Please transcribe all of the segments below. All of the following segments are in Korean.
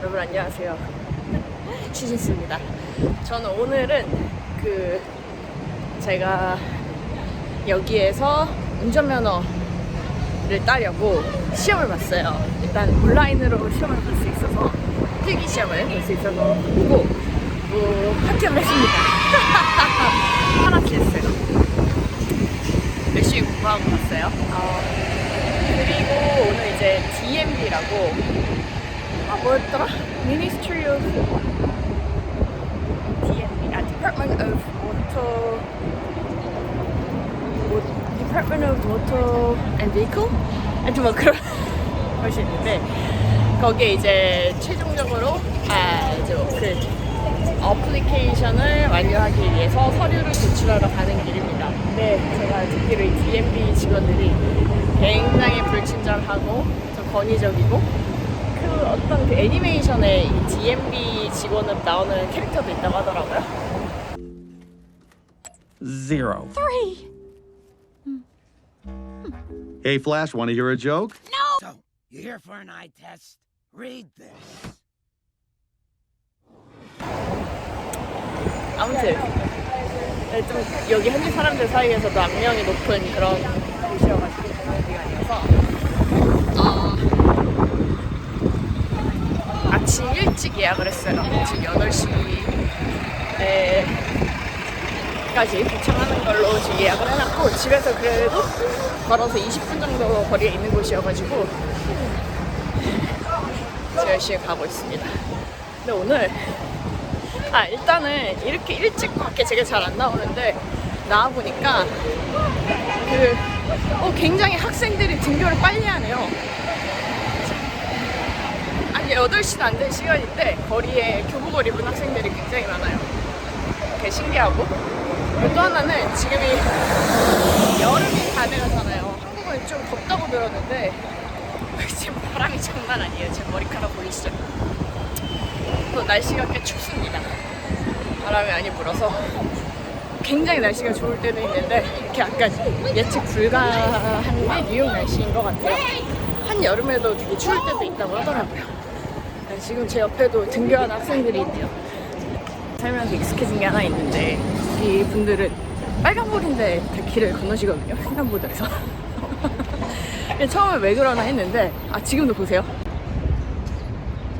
여러분 안녕하세요. 시진스입니다. 저는 오늘은 제가 여기에서 운전면허를 따려고 시험을 봤어요. 일단 온라인으로 시험을 볼 수 있어서 필기 시험을 볼 수 있어서 보고 합격을 했습니다. 하나씩 했어요. 열심히 공부하고 갔어요. 그리고 오늘 이제 DMV라고 뭐였더라? Ministry of DMV, Department of Motor and Vehicle? 하여튼 뭐 그런 것이 있는데 거기에 이제 최종적으로 어플리케이션을 완료하기 위해서 서류를 제출하러 가는 길입니다. 근데 제가 듣기로 이 DMV 직원들이 굉장히 불친절하고 좀 권위적이고 어떤 애니메이션에 이 DMV 직원으로 나오는 캐릭터도 있다고 하더라고요. 0. 3. Hey, Flash, want to hear a joke? No! So, you're here for an eye test? Read this. 아무튼 좀 여기 현지 사람들 사이에서도 악명이 높은 그런 곳이어가지고 대학교가 아니어서 아침 일찍 예약을 했어요. 지금 8시까지 도착하는 걸로 지금 예약을 해놨고 집에서 그래도 걸어서 20분 정도 거리에 있는 곳이어가지고 지금 열심히 가고 있습니다. 근데 오늘 일단은 이렇게 일찍 밖에 제가 잘 안 나오는데 나와보니까 굉장히 학생들이 등교를 빨리 하네요. 아니 8시도 안 된 시간인데 거리에 교복을 입은 학생들이 굉장히 많아요. 되게 신기하고 그리고 또 하나는 지금이 여름이 다 돼가잖아요. 한국은 좀 덥다고 들었는데 지금 바람이 장난 아니에요. 제 머리카락 보이시죠? 또 날씨가 꽤 춥습니다. 바람이 많이 불어서 굉장히 날씨가 좋을 때도 있는데 이렇게 약간 예측 불가한 뉴욕 날씨인 것 같아요. 한여름에도 되게 추울 때도 있다고 하더라고요. 지금 제 옆에도 등교하는 학생들이 있네요. 살면서 익숙해진 게 하나 있는데 이 분들은 빨간불인데 다 길을 건너시거든요. 횡단보도에서. 처음에 왜 그러나 했는데 지금도 보세요.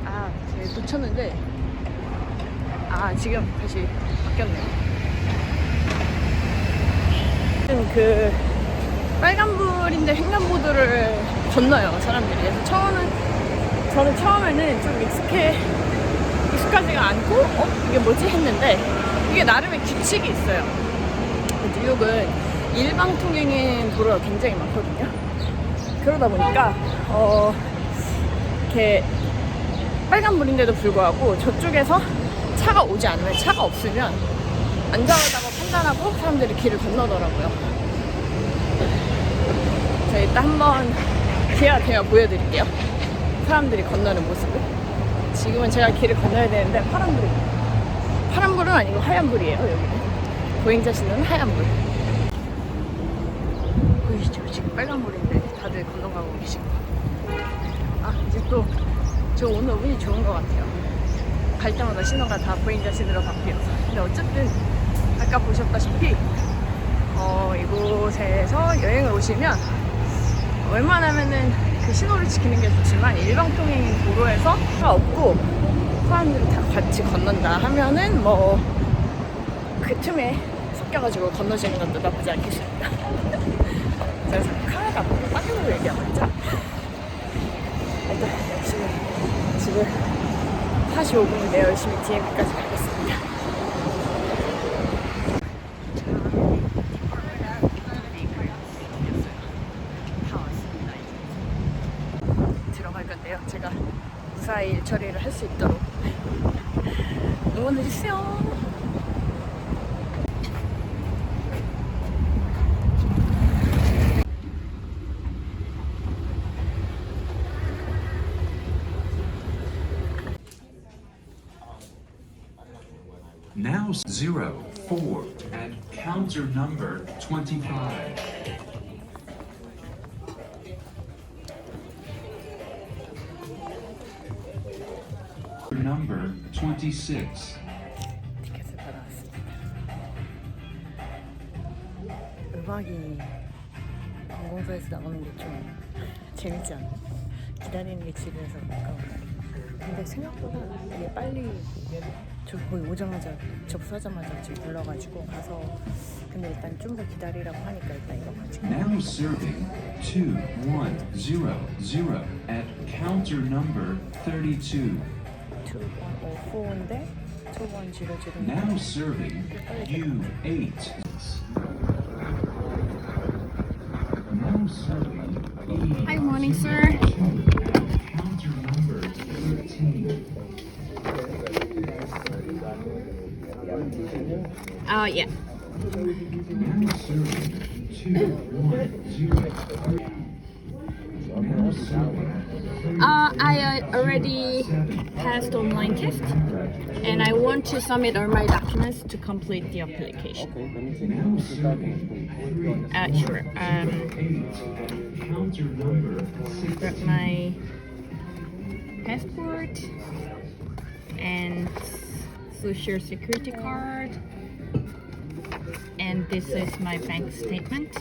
제가 놓쳤는데 지금 다시 바뀌었네요. 빨간불인데 횡단보도를 건너요 사람들이. 그래서 저는 처음에는 좀 익숙하지가 않고 이게 뭐지 했는데 이게 나름의 규칙이 있어요. 뉴욕은 일방 통행인 도로가 굉장히 많거든요. 그러다 보니까 이렇게 빨간불인데도 불구하고 저쪽에서 차가 오지 않으면 차가 없으면 안전하다고 판단하고 사람들이 길을 건너더라고요. 제가 이따 한번 기회가 되면 보여드릴게요. 사람들이 건너는 모습을. 지금은 제가 길을 건너야 되는데 파란불은 아니고 하얀불이에요. 여기는 보행자실은 하얀불. 보이시죠? 지금 빨간불인데 다들 건너가고 계시고. 이제 또 저 오늘 운이 좋은 것 같아요. 갈 때마다 신호가 다 보행자실로 바뀌어서. 근데 어쨌든 아까 보셨다시피 이곳에서 여행을 오시면 웬만하면은 그 신호를 지키는 게 좋지만 일방 통행인 도로에서 차가 없고 사람들이 다 같이 건넌다 하면은 그 틈에 섞여가지고 건너지는 것도 나쁘지 않겠습니다. 그래서 카메라 보고 빠지고 얘기하고 있자. 일단 열심히 지금 45분인데 열심히 DMV까지 가겠습니다. 제가 무사히 일 처리를 할 수 있도록 응원해주세요. Now 0, 4, and counter number 25. number 26. 티켓을 받아왔습니다. 음악이 관공서에서 나오는 게 좀 재밌지 않아? 기다리는 게 집에서 가까워. 근데 생각보다 되게 빨리 저 거의 오자마자 접수하자마자 지금 불러가지고 가서 근데 일단 좀 더 기다리라고 하니까 일단 이거 가지고 Now serving 2100 at counter number 32. 2104인데 2100 Now serving U8. Now serving E. Hi, morning, sir. Counter number 13. Yeah. Now serving 210. Now serving I already passed online test, and I want to submit all my documents to complete the application. now serving 3. Sure. 8. Counter number Grab 16. my passport and social security card, and this is my bank statement.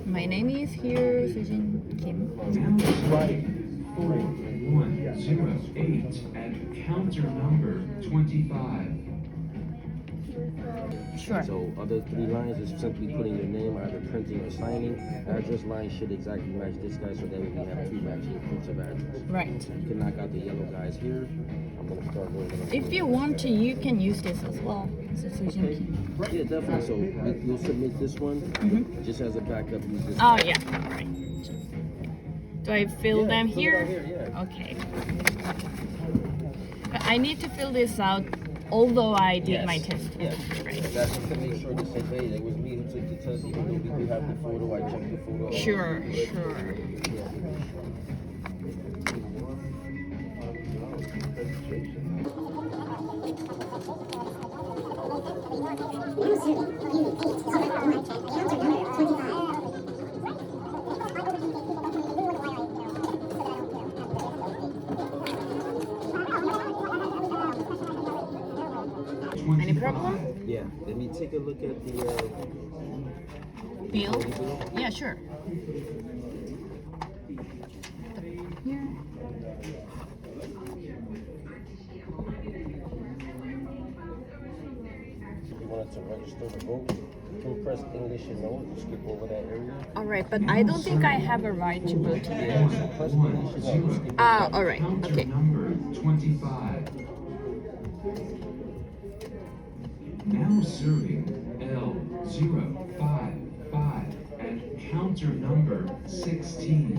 My name is here, Sujin Kim. Now serving 4108 at counter number 25. Sure. So other three lines is simply putting your name, either printing or signing. Address line should exactly match this guy, so that way we have two matching proofs of address. Right. You can knock out the yellow guys here. I'm gonna start rolling. If you want to, you can use this as well. So Sujin Kim. Yeah, definitely. So you'll submit this one just as a backup. Use this. Oh yeah. Right. Do I fill Yeah, them fill it here? out here, yeah. Okay. But I need to fill this out, although I did Yes. my test. Yes. Right. That's just to make sure to say, hey, it was me who took the test, even though we do have the photo. I checked the photo. Sure. Sure. Any problem? Yeah. Let me take a look at the. Bill? Yeah, sure. Here. You wanted to register the vote. You can press English and no. Skip over that area. All right, but I don't think I have a right to vote here. Yeah. So press English and no. Skip Ah, all right. Counter Okay. number 25. Now serving L055 at counter number 16.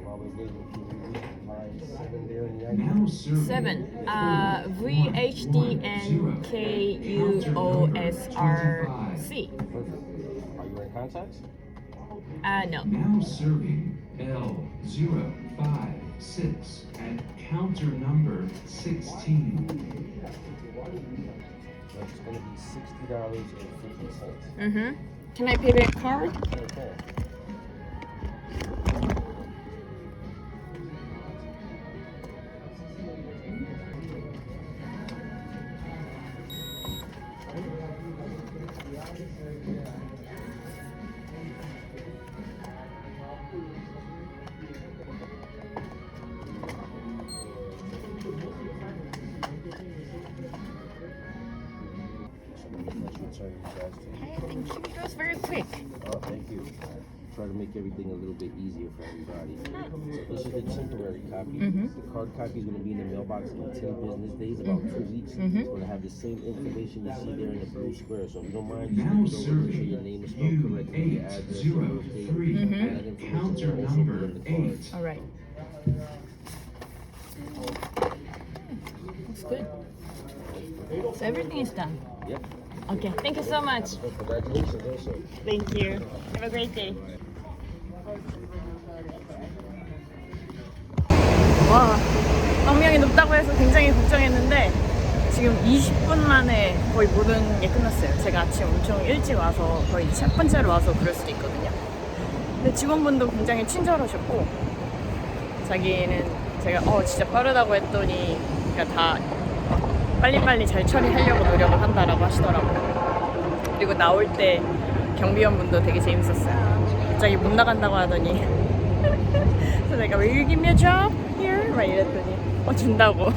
While we're waiting, can you read line 7 there in the ID? Now serving 7. VHDNKUOSRC. Perfect. Are you in contacts? No. Now serving L056 at counter number 16. That's going to be $60.50. Mm-hmm. Can I pay by card? Okay. Sorry, you guys too. Hey, thank you. It was very quick. Oh, thank you. Try to make everything a little bit easier for everybody. So this is the temporary copy. The card copy is going to be in the mailbox in 10 business days, about 2 weeks. It's going to have the same information you see there in the blue square. So if you don't mind, just Now look it over, make sure your serving name is spelled correctly, your address, your birthday, U803 and that at information counter will also be number in the card. 8. All right. Looks good. So everything is done. Yep. Okay, thank you so much. So congratulations also. Thank you. Have a great day. 와, 악명이 높다고 해서 굉장히 걱정했는데 지금 20분 만에 거의 모든 게 끝났어요. 제가 아침 엄청 일찍 와서 거의 첫 번째로 와서 그럴 수도 있거든요. 근데 직원분도 굉장히 친절하셨고 자기는 제가 진짜 빠르다고 했더니 그러니까 다 빨리빨리 잘 처리하려고 노력을 한다라고 하시더라고요. 그리고 나올 때 경비원분도 되게 재밌었어요. 갑자기 못 나간다고 하더니 그래서 내가 Will you give me a job here? 막 이랬더니 준다고.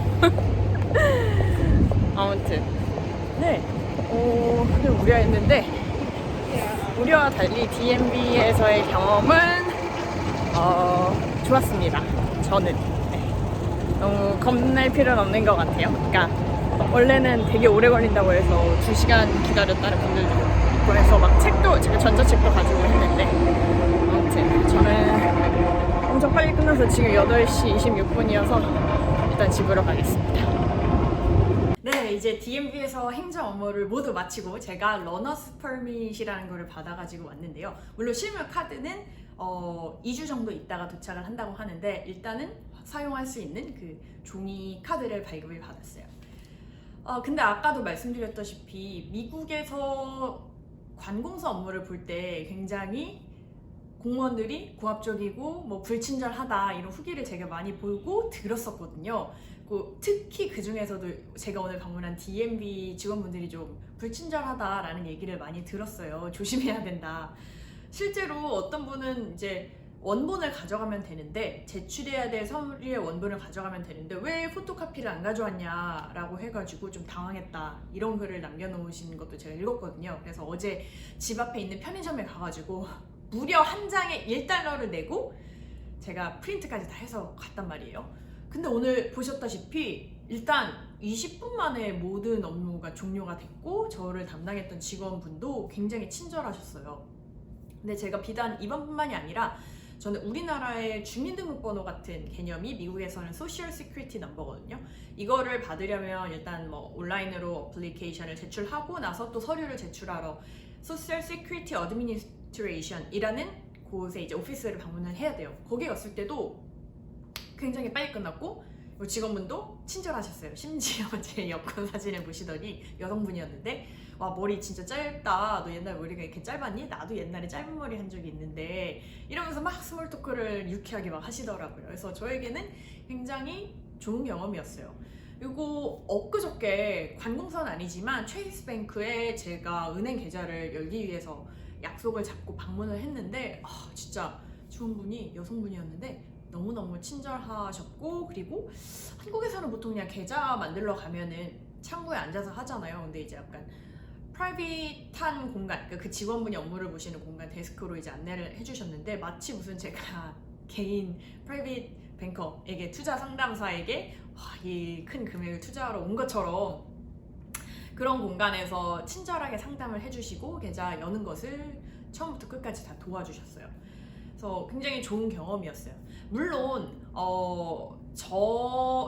아무튼 네, 좀 우려했는데 우려와 달리 DMV에서의 경험은 좋았습니다. 저는 너무 겁낼 필요는 없는 것 같아요. 그러니까 원래는 되게 오래 걸린다고 해서 2시간 기다렸다는 분들도 있고 해서 막 책도 제가 전자책도 가지고 했는데 아무튼 저는 엄청 빨리 끝나서 지금 8시 26분이어서 일단 집으로 가겠습니다. 네, 이제 DMV에서 행정 업무를 모두 마치고 제가 러너스 퍼밋이라는 거를 받아가지고 왔는데요. 물론 실물 카드는 2주 정도 있다가 도착을 한다고 하는데 일단은 사용할 수 있는 그 종이 카드를 발급을 받았어요. 근데 아까도 말씀드렸다시피 미국에서 관공서 업무를 볼 때 굉장히 공무원들이 고압적이고 뭐 불친절하다 이런 후기를 제가 많이 보고 들었었거든요. 특히 그 중에서도 제가 오늘 방문한 DMV 직원분들이 좀 불친절하다라는 얘기를 많이 들었어요. 조심해야 된다. 실제로 어떤 분은 이제 원본을 가져가면 되는데 제출해야 될 서류의 원본을 가져가면 되는데 왜 포토카피를 안 가져왔냐라고 해가지고 좀 당황했다 이런 글을 남겨놓으신 것도 제가 읽었거든요. 그래서 어제 집 앞에 있는 편의점에 가가지고 무려 한 장에 $1를 내고 제가 프린트까지 다 해서 갔단 말이에요. 근데 오늘 보셨다시피 일단 20분 만에 모든 업무가 종료가 됐고 저를 담당했던 직원분도 굉장히 친절하셨어요. 근데 제가 비단 이번뿐만이 아니라 저는 우리나라의 주민등록번호 같은 개념이 미국에서는 소셜 시큐리티 넘버거든요. 이거를 받으려면 일단 뭐 온라인으로 어플리케이션을 제출하고 나서 또 서류를 제출하러 소셜 시큐리티 어드미니스트레이션이라는 곳에 이제 오피스를 방문을 해야 돼요. 거기 갔을 때도 굉장히 빨리 끝났고 직원분도 친절하셨어요. 심지어 제 여권 사진을 보시더니 여성분이었는데 와 머리 진짜 짧다. 너 옛날 머리가 이렇게 짧았니? 나도 옛날에 짧은 머리 한 적이 있는데 이러면서 막 스몰 토크를 유쾌하게 막 하시더라고요. 그래서 저에게는 굉장히 좋은 경험이었어요. 그리고 엊그저께 관공서는 아니지만 체이스뱅크에 제가 은행 계좌를 열기 위해서 약속을 잡고 방문을 했는데 진짜 직원분이 여성분이었는데 너무너무 친절하셨고 그리고 한국에서는 보통 그냥 계좌 만들러 가면은 창구에 앉아서 하잖아요. 근데 이제 약간 프라이빗한 공간, 그러니까 그 직원분이 업무를 보시는 공간 데스크로 이제 안내를 해주셨는데 마치 무슨 제가 개인 프라이빗 뱅커에게 투자 상담사에게 이 큰 금액을 투자하러 온 것처럼 그런 공간에서 친절하게 상담을 해주시고 계좌 여는 것을 처음부터 끝까지 다 도와주셨어요. 그래서 굉장히 좋은 경험이었어요. 물론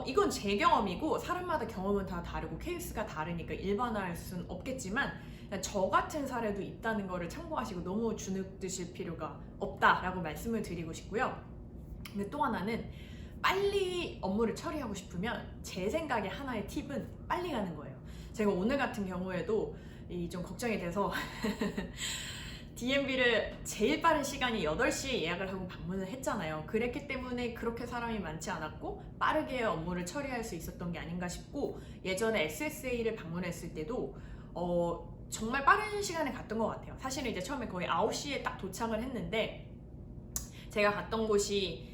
이건 제 경험이고 사람마다 경험은 다 다르고 케이스가 다르니까 일반화할 수는 없겠지만 저 같은 사례도 있다는 거를 참고하시고 너무 주눅 드실 필요가 없다라고 말씀을 드리고 싶고요. 근데 또 하나는 빨리 업무를 처리하고 싶으면 제 생각에 하나의 팁은 빨리 가는 거예요. 제가 오늘 같은 경우에도 좀 걱정이 돼서 DMV를 제일 빠른 시간이 8시에 예약을 하고 방문을 했잖아요. 그랬기 때문에 그렇게 사람이 많지 않았고 빠르게 업무를 처리할 수 있었던 게 아닌가 싶고 예전에 SSA를 방문했을 때도 정말 빠른 시간에 갔던 것 같아요. 사실은 이제 처음에 거의 9시에 딱 도착을 했는데 제가 갔던 곳이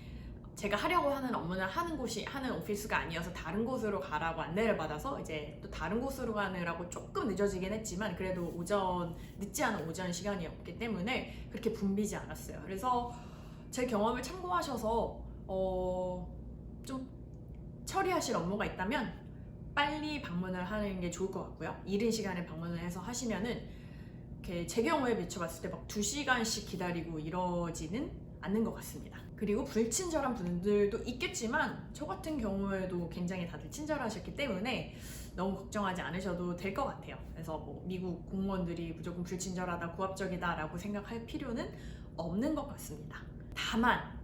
제가 하려고 하는 업무는 하는 오피스가 아니어서 다른 곳으로 가라고 안내를 받아서 이제 또 다른 곳으로 가느라고 조금 늦어지긴 했지만 그래도 늦지 않은 오전 시간이었기 때문에 그렇게 붐비지 않았어요. 그래서 제 경험을 참고하셔서 좀 처리하실 업무가 있다면 빨리 방문을 하는 게 좋을 것 같고요. 이른 시간에 방문을 해서 하시면은 이렇게 제 경우에 비춰봤을 때 막 2시간씩 기다리고 이러지는 않는 것 같습니다. 그리고 불친절한 분들도 있겠지만 저 같은 경우에도 굉장히 다들 친절하셨기 때문에 너무 걱정하지 않으셔도 될 것 같아요. 그래서 뭐 미국 공무원들이 무조건 불친절하다, 고압적이다 라고 생각할 필요는 없는 것 같습니다. 다만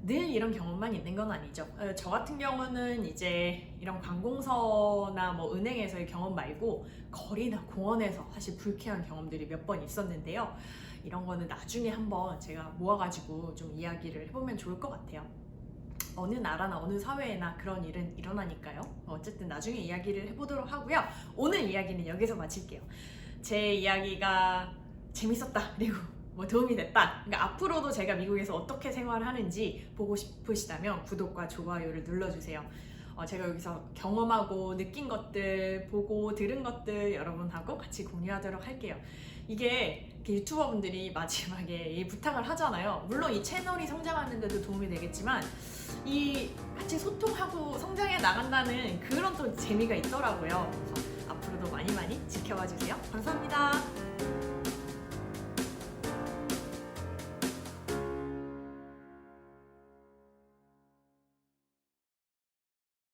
늘 이런 경험만 있는 건 아니죠. 저 같은 경우는 이제 이런 관공서나 뭐 은행에서의 경험 말고 거리나 공원에서 사실 불쾌한 경험들이 몇 번 있었는데요. 이런 거는 나중에 한번 제가 모아가지고 좀 이야기를 해보면 좋을 것 같아요. 어느 나라나 어느 사회에나 그런 일은 일어나니까요. 어쨌든 나중에 이야기를 해보도록 하고요. 오늘 이야기는 여기서 마칠게요. 제 이야기가 재밌었다, 그리고 뭐 도움이 됐다, 그러니까 앞으로도 제가 미국에서 어떻게 생활하는지 보고 싶으시다면 구독과 좋아요를 눌러주세요. 제가 여기서 경험하고 느낀 것들, 보고 들은 것들 여러분하고 같이 공유하도록 할게요. 이게 유튜버분들이 마지막에 이 부탁을 하잖아요. 물론 이 채널이 성장하는 데도 도움이 되겠지만 이 같이 소통하고 성장해 나간다는 그런 또 재미가 있더라고요. 그래서 앞으로도 많이 지켜봐 주세요. 감사합니다.